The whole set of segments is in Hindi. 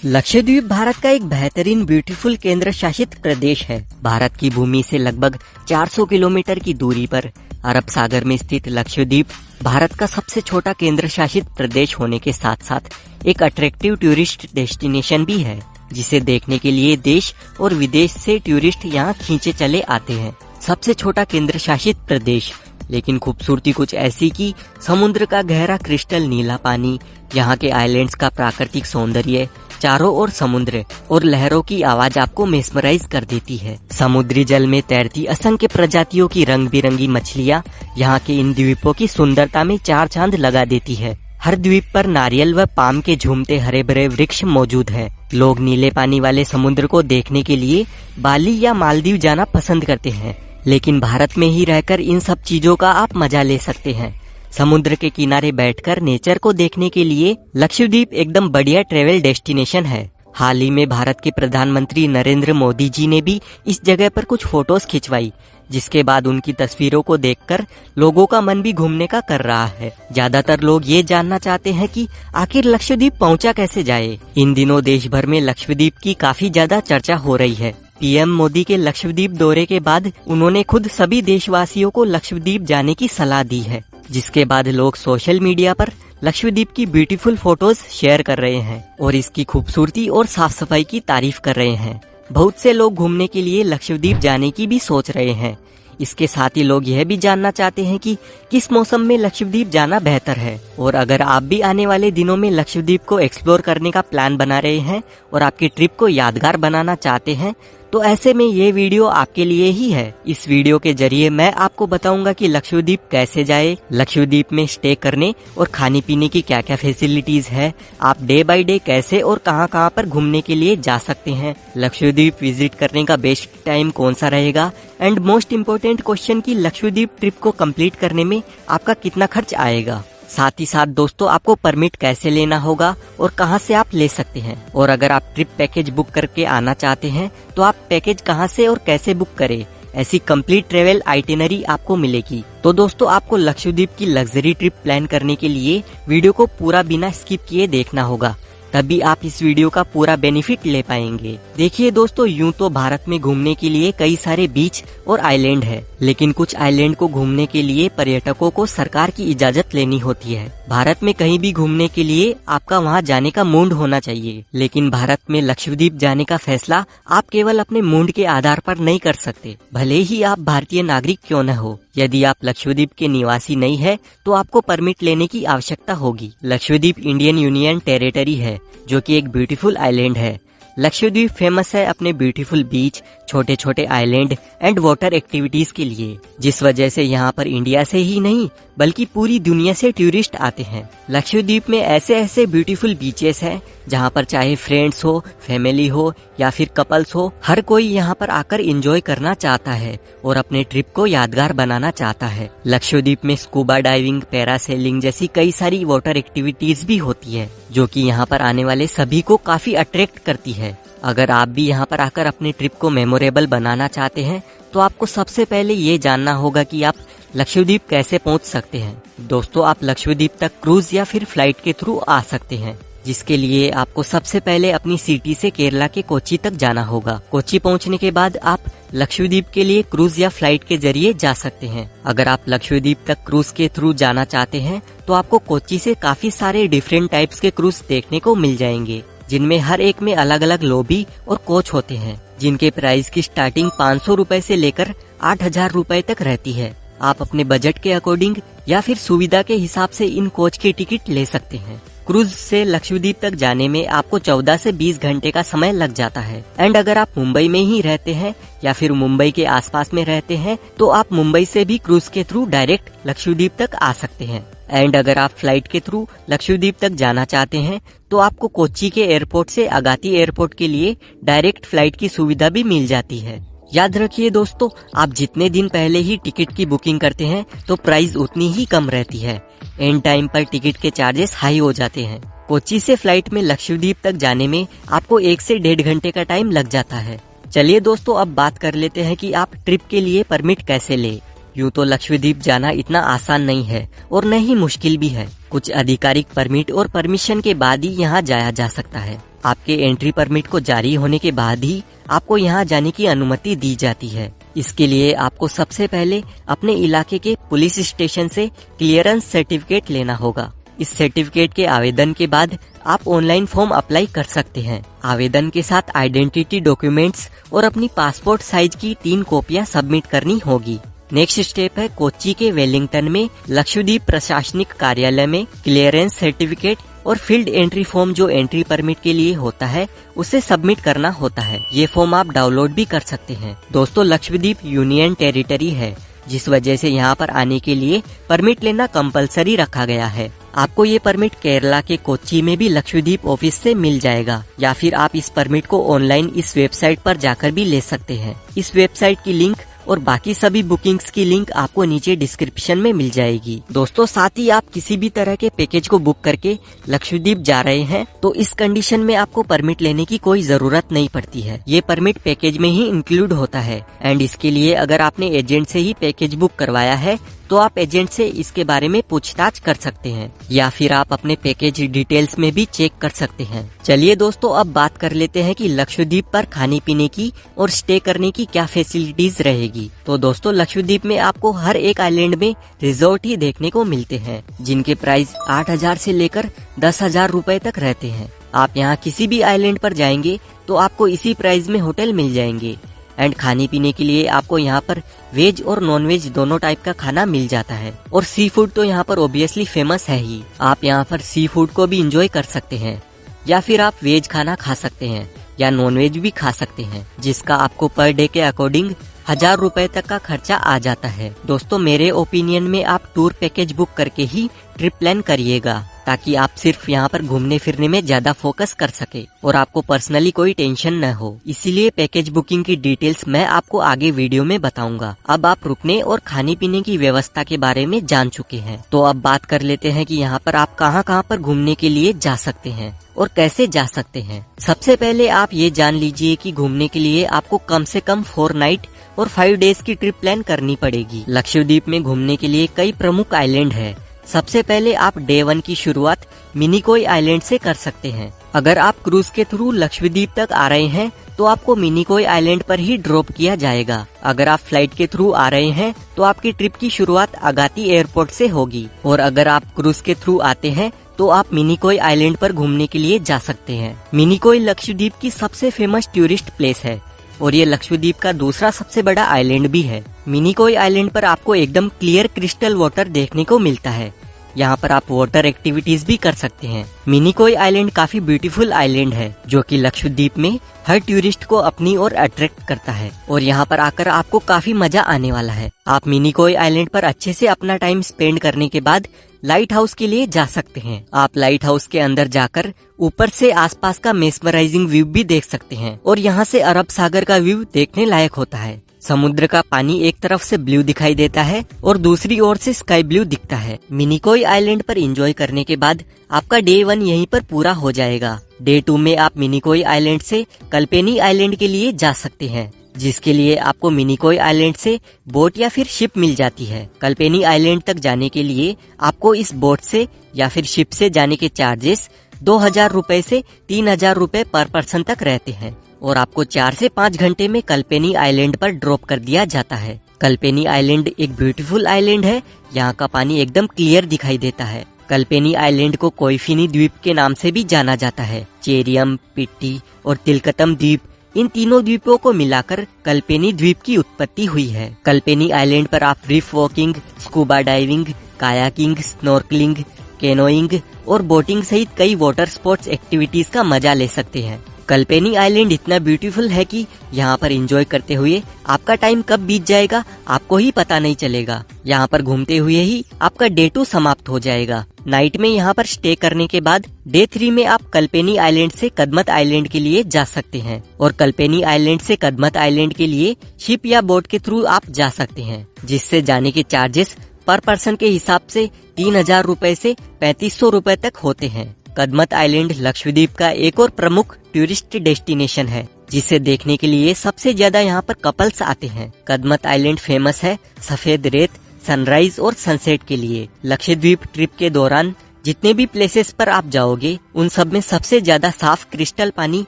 लक्षद्वीप भारत का एक बेहतरीन ब्यूटीफुल केंद्र शासित प्रदेश है। भारत की भूमि से लगभग 400 किलोमीटर की दूरी पर अरब सागर में स्थित लक्षद्वीप भारत का सबसे छोटा केंद्र शासित प्रदेश होने के साथ साथ एक अट्रैक्टिव टूरिस्ट डेस्टिनेशन भी है, जिसे देखने के लिए देश और विदेश से टूरिस्ट यहाँ खींचे चले आते हैं। सबसे छोटा केंद्र शासित प्रदेश, लेकिन खूबसूरती कुछ ऐसी कि समुद्र का गहरा क्रिस्टल नीला पानी, यहाँ के आइलैंड्स का प्राकृतिक सौंदर्य, चारों ओर समुद्र और लहरों की आवाज आपको मेस्मराइज कर देती है। समुद्री जल में तैरती असंख्य प्रजातियों की रंग बिरंगी मछलियाँ यहाँ के इन द्वीपों की सुंदरता में चार चांद लगा देती है। हर द्वीप पर नारियल व पाम के झूमते हरे भरे वृक्ष मौजूद है। लोग नीले पानी वाले समुद्र को देखने के लिए बाली या मालदीव जाना पसंद करते हैं, लेकिन भारत में ही रहकर इन सब चीजों का आप मजा ले सकते हैं। समुद्र के किनारे बैठकर नेचर को देखने के लिए लक्षद्वीप एकदम बढ़िया ट्रेवल डेस्टिनेशन है। हाल ही में भारत के प्रधानमंत्री नरेंद्र मोदी जी ने भी इस जगह पर कुछ फोटोज खिंचवाई, जिसके बाद उनकी तस्वीरों को देखकर लोगों का मन भी घूमने का कर रहा है। ज्यादातर लोग ये जानना चाहते हैं कि आखिर लक्षद्वीप पहुंचा कैसे जाए। इन दिनों देश भर में लक्षद्वीप की काफी ज्यादा चर्चा हो रही है। पीएम मोदी के लक्षद्वीप दौरे के बाद उन्होंने खुद सभी देशवासियों को लक्षद्वीप जाने की सलाह दी है, जिसके बाद लोग सोशल मीडिया पर लक्षद्वीप की ब्यूटीफुल फोटोज शेयर कर रहे हैं और इसकी खूबसूरती और साफ सफाई की तारीफ कर रहे हैं। बहुत से लोग घूमने के लिए लक्षद्वीप जाने की भी सोच रहे हैं। इसके साथ ही लोग यह भी जानना चाहते हैं कि किस मौसम में लक्षद्वीप जाना बेहतर है। और अगर आप भी आने वाले दिनों में लक्षद्वीप को एक्सप्लोर करने का प्लान बना रहे हैं और आपकी ट्रिप को यादगार बनाना चाहते हैं, तो ऐसे में ये वीडियो आपके लिए ही है। इस वीडियो के जरिए मैं आपको बताऊंगा कि लक्षद्वीप कैसे जाए, लक्षद्वीप में स्टे करने और खाने पीने की क्या क्या फैसिलिटीज है, आप डे बाय डे कैसे और कहां पर घूमने के लिए जा सकते हैं, लक्षद्वीप विजिट करने का बेस्ट टाइम कौन सा रहेगा, एंड मोस्ट इम्पोर्टेंट क्वेश्चन की लक्षद्वीप ट्रिप को कंप्लीट करने में आपका कितना खर्च आएगा। साथ ही साथ दोस्तों आपको परमिट कैसे लेना होगा और कहां से आप ले सकते हैं। और अगर आप ट्रिप पैकेज बुक करके आना चाहते हैं तो आप पैकेज कहां से और कैसे बुक करें, ऐसी कंप्लीट ट्रेवल आइटिनरी आपको मिलेगी। तो दोस्तों आपको लक्षद्वीप की लग्जरी ट्रिप प्लान करने के लिए वीडियो को पूरा बिना स्किप किए देखना होगा, तभी आप इस वीडियो का पूरा बेनिफिट ले पाएंगे। देखिए दोस्तों, यूं तो भारत में घूमने के लिए कई सारे बीच और आइलैंड है, लेकिन कुछ आइलैंड को घूमने के लिए पर्यटकों को सरकार की इजाजत लेनी होती है। भारत में कहीं भी घूमने के लिए आपका वहां जाने का मूड होना चाहिए, लेकिन भारत में लक्षद्वीप जाने का फैसला आप केवल अपने मूड के आधार पर नहीं कर सकते, भले ही आप भारतीय नागरिक क्यों न हो। यदि आप लक्षद्वीप के निवासी नहीं है तो आपको परमिट लेने की आवश्यकता होगी। लक्षद्वीप इंडियन यूनियन टेरिटरी है, जो कि एक ब्यूटीफुल आइलैंड है। लक्षद्वीप फेमस है अपने ब्यूटीफुल बीच, छोटे छोटे आइलैंड एंड वाटर एक्टिविटीज के लिए, जिस वजह से यहाँ पर इंडिया से ही नहीं बल्कि पूरी दुनिया से टूरिस्ट आते हैं। लक्षद्वीप में ऐसे ऐसे ब्यूटीफुल बीचेस हैं जहाँ पर चाहे फ्रेंड्स हो, फैमिली हो या फिर कपल्स हो, हर कोई यहाँ पर आकर एंजॉय करना चाहता है और अपने ट्रिप को यादगार बनाना चाहता है। लक्षद्वीप में स्कूबा डाइविंग, पैरासेलिंग जैसी कई सारी वाटर एक्टिविटीज भी होती है, जो कि यहाँ पर आने वाले सभी को काफी अट्रैक्ट करती है। अगर आप भी यहाँ पर आकर अपने ट्रिप को मेमोरेबल बनाना चाहते हैं तो आपको सबसे पहले ये जानना होगा कि आप लक्षद्वीप कैसे पहुँच सकते हैं। दोस्तों आप लक्षद्वीप तक क्रूज या फिर फ्लाइट के थ्रू आ सकते हैं, जिसके लिए आपको सबसे पहले अपनी सिटी से केरला के कोच्चि तक जाना होगा। कोच्चि पहुंचने के बाद आप लक्षद्वीप के लिए क्रूज या फ्लाइट के जरिए जा सकते हैं। अगर आप लक्षद्वीप तक क्रूज के थ्रू जाना चाहते हैं तो आपको कोच्चि से काफी सारे डिफरेंट टाइप्स के क्रूज देखने को मिल जाएंगे, जिनमें हर एक में अलग अलग लॉबी और कोच होते हैं, जिनके प्राइस की स्टार्टिंग 500 रुपए से लेकर 8000 रुपए तक रहती है। आप अपने बजट के अकॉर्डिंग या फिर सुविधा के हिसाब से इन कोच की टिकट ले सकते हैं। क्रूज से लक्षद्वीप तक जाने में आपको 14 से 20 घंटे का समय लग जाता है। एंड अगर आप मुंबई में ही रहते हैं या फिर मुंबई के आसपास में रहते हैं तो आप मुंबई से भी क्रूज के थ्रू डायरेक्ट लक्षद्वीप तक आ सकते हैं। एंड अगर आप फ्लाइट के थ्रू लक्षद्वीप तक जाना चाहते हैं तो आपको कोच्चि के एयरपोर्ट से अगाती एयरपोर्ट के लिए डायरेक्ट फ्लाइट की सुविधा भी मिल जाती है। याद रखिए दोस्तों, आप जितने दिन पहले ही टिकट की बुकिंग करते हैं तो प्राइस उतनी ही कम रहती है। एंड टाइम पर टिकट के चार्जेस हाई हो जाते हैं। कोच्चि से फ्लाइट में लक्षद्वीप तक जाने में आपको 1 से 1.5 घंटे का टाइम लग जाता है। चलिए दोस्तों अब बात कर लेते हैं कि आप ट्रिप के लिए परमिट कैसे ले। यूँ तो लक्षद्वीप जाना इतना आसान नहीं है और न ही मुश्किल भी है। कुछ आधिकारिक परमिट और परमिशन के बाद ही यहाँ जाया जा सकता है। आपके एंट्री परमिट को जारी होने के बाद ही आपको यहाँ जाने की अनुमति दी जाती है। इसके लिए आपको सबसे पहले अपने इलाके के पुलिस स्टेशन से क्लियरेंस सर्टिफिकेट लेना होगा। इस सर्टिफिकेट के आवेदन के बाद आप ऑनलाइन फॉर्म अप्लाई कर सकते हैं। आवेदन के साथ आइडेंटिटी डॉक्यूमेंट्स और अपनी पासपोर्ट साइज की 3 कॉपियां सबमिट करनी होगी। नेक्स्ट स्टेप है कोच्चि के वेलिंगटन में लक्षद्वीप प्रशासनिक कार्यालय में क्लियरेंस सर्टिफिकेट और फील्ड एंट्री फॉर्म जो एंट्री परमिट के लिए होता है उसे सबमिट करना होता है। ये फॉर्म आप डाउनलोड भी कर सकते हैं। दोस्तों, लक्षद्वीप यूनियन टेरिटरी है, जिस वजह से यहाँ पर आने के लिए परमिट लेना कंपलसरी रखा गया है। आपको ये परमिट केरला के कोच्चि में भी लक्षद्वीप ऑफिस से मिल जाएगा, या फिर आप इस परमिट को ऑनलाइन इस वेबसाइट पर जाकर भी ले सकते हैं। इस वेबसाइट की लिंक और बाकी सभी बुकिंग्स की लिंक आपको नीचे डिस्क्रिप्शन में मिल जाएगी। दोस्तों, साथ ही आप किसी भी तरह के पैकेज को बुक करके लक्षद्वीप जा रहे हैं तो इस कंडीशन में आपको परमिट लेने की कोई जरूरत नहीं पड़ती है। ये परमिट पैकेज में ही इंक्लूड होता है एंड इसके लिए अगर आपने एजेंट से ही पैकेज बुक करवाया है तो आप एजेंट से इसके बारे में पूछताछ कर सकते हैं, या फिर आप अपने पैकेज डिटेल्स में भी चेक कर सकते हैं। चलिए दोस्तों, अब बात कर लेते हैं कि लक्षद्वीप पर खाने पीने की और स्टे करने की क्या फैसिलिटीज रहेगी। तो दोस्तों, लक्षद्वीप में आपको हर एक आइलैंड में रिजॉर्ट ही देखने को मिलते हैं, जिनके प्राइस 8,000 से लेकर 10,000 रुपए तक रहते हैं। आप यहाँ किसी भी आइलैंड पर जाएंगे तो आपको इसी प्राइस में होटल मिल जाएंगे एंड खाने पीने के लिए आपको यहाँ पर वेज और नॉन वेज दोनों टाइप का खाना मिल जाता है। और सी फूड तो यहाँ पर ऑब्वियसली फेमस है ही। आप यहाँ पर सी फूड को भी एंजॉय कर सकते हैं, या फिर आप वेज खाना खा सकते हैं या नॉन वेज भी खा सकते हैं, जिसका आपको पर डे के अकॉर्डिंग 1,000 रुपए तक का खर्चा आ जाता है। दोस्तों, मेरे ओपिनियन में आप टूर पैकेज बुक करके ही ट्रिप प्लान करिएगा, ताकि आप सिर्फ यहाँ पर घूमने फिरने में ज्यादा फोकस कर सके और आपको पर्सनली कोई टेंशन न हो। इसीलिए पैकेज बुकिंग की डिटेल्स मैं आपको आगे वीडियो में बताऊंगा। अब आप रुकने और खाने पीने की व्यवस्था के बारे में जान चुके हैं, तो अब बात कर लेते हैं कि यहाँ पर आप कहाँ पर घूमने के लिए जा सकते हैं और कैसे जा सकते हैं। सबसे पहले आप ये जान लीजिए कि घूमने के लिए आपको कम से कम 4 नाइट और 5 डेज की ट्रिप प्लान करनी पड़ेगी। लक्षद्वीप में घूमने के लिए कई प्रमुख आइलैंड है। सबसे पहले आप डे 1 की शुरुआत मिनिकोय आइलैंड से कर सकते हैं। अगर आप क्रूज के थ्रू लक्षद्वीप तक आ रहे हैं तो आपको मिनिकोय आइलैंड पर ही ड्रॉप किया जाएगा। अगर आप फ्लाइट के थ्रू आ रहे हैं तो आपकी ट्रिप की शुरुआत अगाती एयरपोर्ट से होगी, और अगर आप क्रूज के थ्रू आते हैं तो आप मिनिकोय आइलैंड पर घूमने के लिए जा सकते हैं। मिनिकोय लक्षद्वीप की सबसे फेमस टूरिस्ट प्लेस है और ये लक्षद्वीप का दूसरा सबसे बड़ा आइलैंड भी है। मिनिकोय आइलैंड पर आपको एकदम क्लियर क्रिस्टल वाटर देखने को मिलता है। यहाँ पर आप वाटर एक्टिविटीज भी कर सकते हैं। मिनिकोय आइलैंड काफी ब्यूटीफुल आइलैंड है, जो कि लक्षद्वीप में हर टूरिस्ट को अपनी ओर अट्रैक्ट करता है और यहाँ पर आकर आपको काफी मजा आने वाला है। आप मिनिकोय आइलैंड पर अच्छे से अपना टाइम स्पेंड करने के बाद लाइट हाउस के लिए जा सकते हैं। आप लाइट हाउस के अंदर जाकर ऊपर से आसपास का मेस्मराइजिंग व्यू भी देख सकते हैं और यहाँ से अरब सागर का व्यू देखने लायक होता है। समुद्र का पानी एक तरफ से ब्लू दिखाई देता है और दूसरी ओर से स्काई ब्लू दिखता है। मिनिकोय आइलैंड पर एंजॉय करने के बाद आपका डे 1 यहीं पर पूरा हो जाएगा। डे 2 में आप मिनिकोय आइलैंड से कल्पेनी आइलैंड के लिए जा सकते हैं, जिसके लिए आपको मिनिकोय आइलैंड से बोट या फिर शिप मिल जाती है। कल्पेनी आइलैंड तक जाने के लिए आपको इस बोट से या फिर शिप से जाने के चार्जेस 2,000 रुपए से 3,000 रुपए पर पर्सन तक रहते हैं और आपको 4 से 5 घंटे में कल्पेनी आइलैंड पर ड्रॉप कर दिया जाता है। कल्पेनी आइलैंड एक ब्यूटीफुल आइलैंड है। यहाँ का पानी एकदम क्लियर दिखाई देता है। कल्पेनी आइलैंड को कोइफिनी द्वीप के नाम से भी जाना जाता है। चेरियम, पिट्टी और तिलकतम द्वीप, इन तीनों द्वीपों को मिलाकर कल्पेनी द्वीप की उत्पत्ति हुई है। कल्पेनी आइलैंड पर आप reef walking, scuba diving, kayaking, snorkelling, canoeing और बोटिंग सहित कई वाटर स्पोर्ट्स एक्टिविटीज का मजा ले सकते हैं। कल्पेनी आइलैंड इतना ब्यूटीफुल है कि यहाँ पर एंजॉय करते हुए आपका टाइम कब बीत जाएगा आपको ही पता नहीं चलेगा। यहाँ पर घूमते हुए ही आपका डे 2 समाप्त हो जाएगा। नाइट में यहाँ पर स्टे करने के बाद डे 3 में आप कल्पेनी आइलैंड से कदमत आइलैंड के लिए जा सकते हैं और कल्पेनी आइलैंड से कदमत आइलैंड के लिए शिप या बोट के थ्रू आप जा सकते हैं, जिससे जाने के चार्जेस पर पर्सन के हिसाब से 3,000 रुपए से 3,500 रुपए तक होते हैं। कदमत आइलैंड लक्षद्वीप का एक और प्रमुख टूरिस्ट डेस्टिनेशन है। जिसे देखने के लिए सबसे ज्यादा यहाँ पर कपल्स आते हैं। कदमत आइलैंड फेमस है सफेद रेत, सनराइज और सनसेट के लिए। लक्षद्वीप ट्रिप के दौरान जितने भी प्लेसेस पर आप जाओगे उन सब में सबसे ज्यादा साफ क्रिस्टल पानी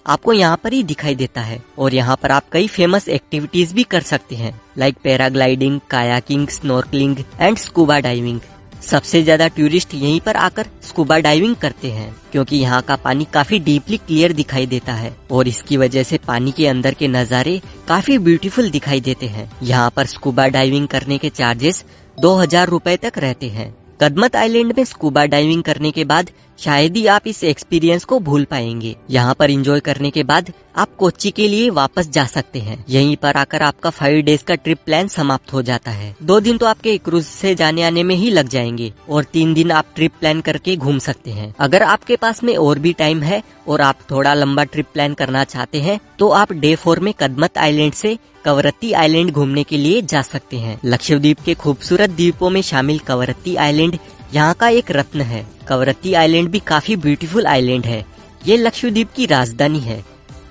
आपको यहाँ पर ही दिखाई देता है। और यहाँ पर आप कई फेमस एक्टिविटीज भी कर सकते हैं, like paragliding, kayaking, snorkelling and scuba diving. सबसे ज्यादा टूरिस्ट यहीं पर आकर स्कूबा डाइविंग करते हैं, क्योंकि यहाँ का पानी काफी डीपली क्लियर दिखाई देता है और इसकी वजह से पानी के अंदर के नजारे काफी ब्यूटीफुल दिखाई देते हैं। यहाँ पर स्कूबा डाइविंग करने के चार्जेस 2000 रुपए तक रहते हैं। कदमत आइलैंड में स्कूबा डाइविंग करने के बाद शायद ही आप इस एक्सपीरियंस को भूल पाएंगे। यहाँ पर एंजॉय करने के बाद आप कोच्चि के लिए वापस जा सकते हैं। यहीं पर आकर आपका 5 डेज का ट्रिप प्लान समाप्त हो जाता है। 2 दिन तो आपके क्रूज से जाने आने में ही लग जाएंगे और 3 दिन आप ट्रिप प्लान करके घूम सकते हैं। अगर आपके पास में और भी टाइम है और आप थोड़ा लंबा ट्रिप प्लान करना चाहते हैं तो आप डे 4 में कदमत आइलैंड से कवरत्ती आइलैंड घूमने के लिए जा सकते हैं। लक्षद्वीप के खूबसूरत द्वीपों में शामिल कवरत्ती आइलैंड यहाँ का एक रत्न है। कवरत्ती आइलैंड भी काफी ब्यूटीफुल आइलैंड है। ये लक्षद्वीप की राजधानी है,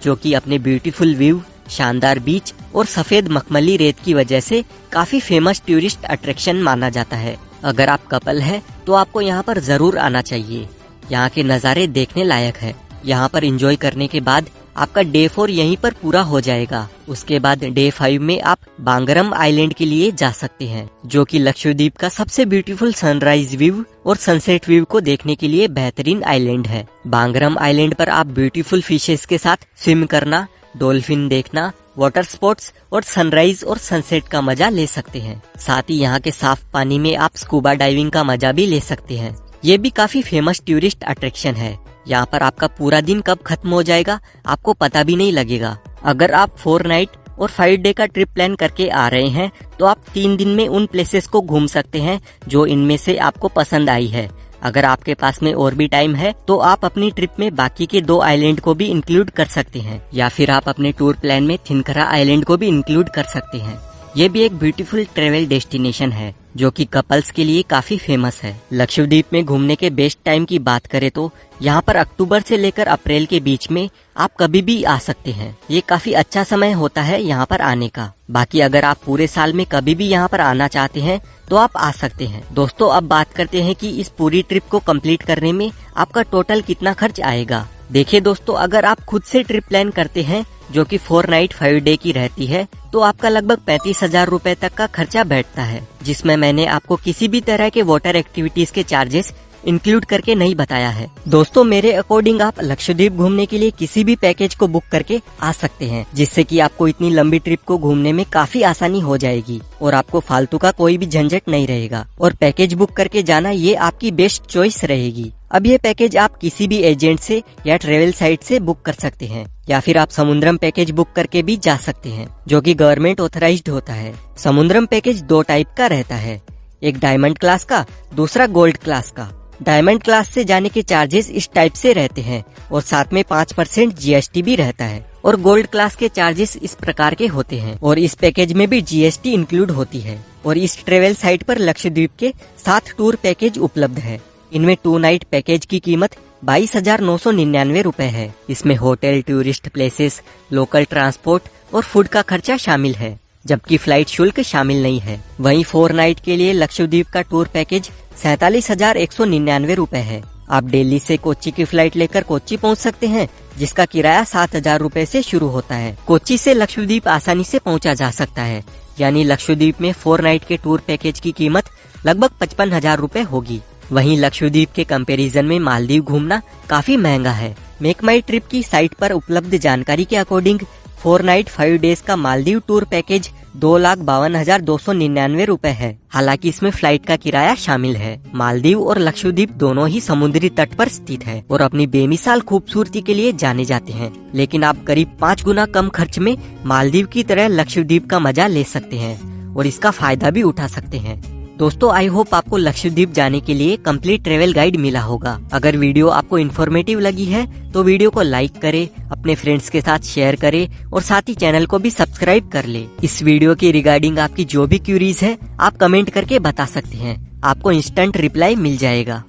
जो कि अपने ब्यूटीफुल व्यू, शानदार बीच और सफेद मखमली रेत की वजह से काफी फेमस टूरिस्ट अट्रैक्शन माना जाता है। अगर आप कपल है तो आपको यहाँ पर जरूर आना चाहिए। यहाँ के नज़ारे देखने लायक है। यहाँ पर एंजॉय करने के बाद आपका डे 4 यहीं पर पूरा हो जाएगा। उसके बाद डे 5 में आप बांगरम आइलैंड के लिए जा सकते हैं, जो कि लक्षद्वीप का सबसे ब्यूटीफुल सनराइज व्यू और सनसेट व्यू को देखने के लिए बेहतरीन आइलैंड है। बांगरम आइलैंड पर आप ब्यूटीफुल फिशेस के साथ स्विम करना, डॉल्फिन देखना, वाटर स्पोर्ट्स और सनराइज और सनसेट का मजा ले सकते हैं। साथ ही यहाँ के साफ पानी में आप स्कूबा डाइविंग का मजा भी ले सकते हैं। ये भी काफी फेमस टूरिस्ट अट्रैक्शन है। यहाँ पर आपका पूरा दिन कब खत्म हो जाएगा आपको पता भी नहीं लगेगा। अगर आप 4 नाइट और 5 डे का ट्रिप प्लान करके आ रहे हैं तो आप 3 दिन में उन प्लेसेस को घूम सकते हैं जो इनमें से आपको पसंद आई है। अगर आपके पास में और भी टाइम है तो आप अपनी ट्रिप में बाकी के 2 आइलैंड को भी इंक्लूड कर सकते हैं, या फिर आप अपने टूर प्लान में थिनकरा आइलैंड को भी इंक्लूड कर सकते हैं। ये भी एक ब्यूटीफुल ट्रेवल डेस्टिनेशन है जो कि कपल्स के लिए काफी फेमस है। लक्षद्वीप में घूमने के बेस्ट टाइम की बात करें तो यहाँ पर अक्टूबर से लेकर अप्रैल के बीच में आप कभी भी आ सकते हैं। ये काफी अच्छा समय होता है यहाँ पर आने का। बाकी अगर आप पूरे साल में कभी भी यहाँ पर आना चाहते हैं तो आप आ सकते हैं। दोस्तों, अब बात करते हैं कि इस पूरी ट्रिप को कंप्लीट करने में आपका टोटल कितना खर्च आएगा। देखिए दोस्तों, अगर आप खुद से ट्रिप प्लान करते हैं जो कि 4 नाइट 5 डे की रहती है तो आपका लगभग 35,000 रुपए तक का खर्चा बैठता है, जिसमें मैंने आपको किसी भी तरह के वाटर एक्टिविटीज के चार्जेस इंक्लूड करके नहीं बताया है। दोस्तों, मेरे अकॉर्डिंग आप लक्षद्वीप घूमने के लिए किसी भी पैकेज को बुक करके आ सकते हैं, जिससे कि आपको इतनी लंबी ट्रिप को घूमने में काफी आसानी हो जाएगी और आपको फालतू का कोई भी झंझट नहीं रहेगा। और पैकेज बुक करके जाना ये आपकी बेस्ट चॉइस रहेगी। अब ये पैकेज आप किसी भी एजेंट से या ट्रेवल साइट से बुक कर सकते हैं, या फिर आप समुद्रम पैकेज बुक करके भी जा सकते हैं, जो कि गवर्नमेंट ऑथराइज्ड होता है। समुद्रम पैकेज 2 टाइप का रहता है, एक डायमंड क्लास का, दूसरा गोल्ड क्लास का। डायमंड क्लास से जाने के चार्जेस इस टाइप से रहते हैं और साथ में 5% GST भी रहता है। और गोल्ड क्लास के चार्जेस इस प्रकार के होते हैं और इस पैकेज में भी GST इंक्लूड होती है। और इस ट्रेवल साइट पर लक्षद्वीप के 7 टूर पैकेज उपलब्ध है। इनमें 2 नाइट पैकेज की कीमत 22,999 रुपए है। इसमें hotel, tourist places, local transport और फूड का खर्चा शामिल है, जबकि फ्लाइट शुल्क शामिल नहीं है। वहीं 4 नाइट के लिए लक्षद्वीप का टूर पैकेज 47,199 रुपए है। आप दिल्ली से कोच्चि की फ्लाइट लेकर कोच्चि पहुंच सकते हैं, जिसका किराया 7,000 रुपए से शुरू होता है। कोच्चि से लक्षद्वीप आसानी से पहुंचा जा सकता है, यानी लक्षद्वीप में 4 नाइट के टूर पैकेज की कीमत लगभग 55,000 रुपए होगी। वहीं लक्षद्वीप के कंपैरिजन में मालदीव घूमना काफी महंगा है। मेक माई ट्रिप की साइट पर उपलब्ध जानकारी के अकॉर्डिंग 4 नाइट 5 डेज का मालदीव टूर पैकेज 2,52,299 रुपए है। हालांकि इसमें फ्लाइट का किराया शामिल है। मालदीव और लक्षद्वीप दोनों ही समुद्री तट पर स्थित है और अपनी बेमिसाल खूबसूरती के लिए जाने जाते हैं, लेकिन आप करीब 5 गुना कम खर्च में मालदीव की तरह लक्षद्वीप का मजा ले सकते हैं और इसका फायदा भी उठा सकते हैं। दोस्तों, आई होप आपको लक्षद्वीप जाने के लिए कंप्लीट ट्रेवल गाइड मिला होगा। अगर वीडियो आपको इन्फॉर्मेटिव लगी है तो वीडियो को लाइक करें, अपने फ्रेंड्स के साथ शेयर करें और साथ ही चैनल को भी सब्सक्राइब कर ले। इस वीडियो के रिगार्डिंग आपकी जो भी क्यूरीज है आप कमेंट करके बता सकते हैं, आपको इंस्टेंट रिप्लाई मिल जाएगा।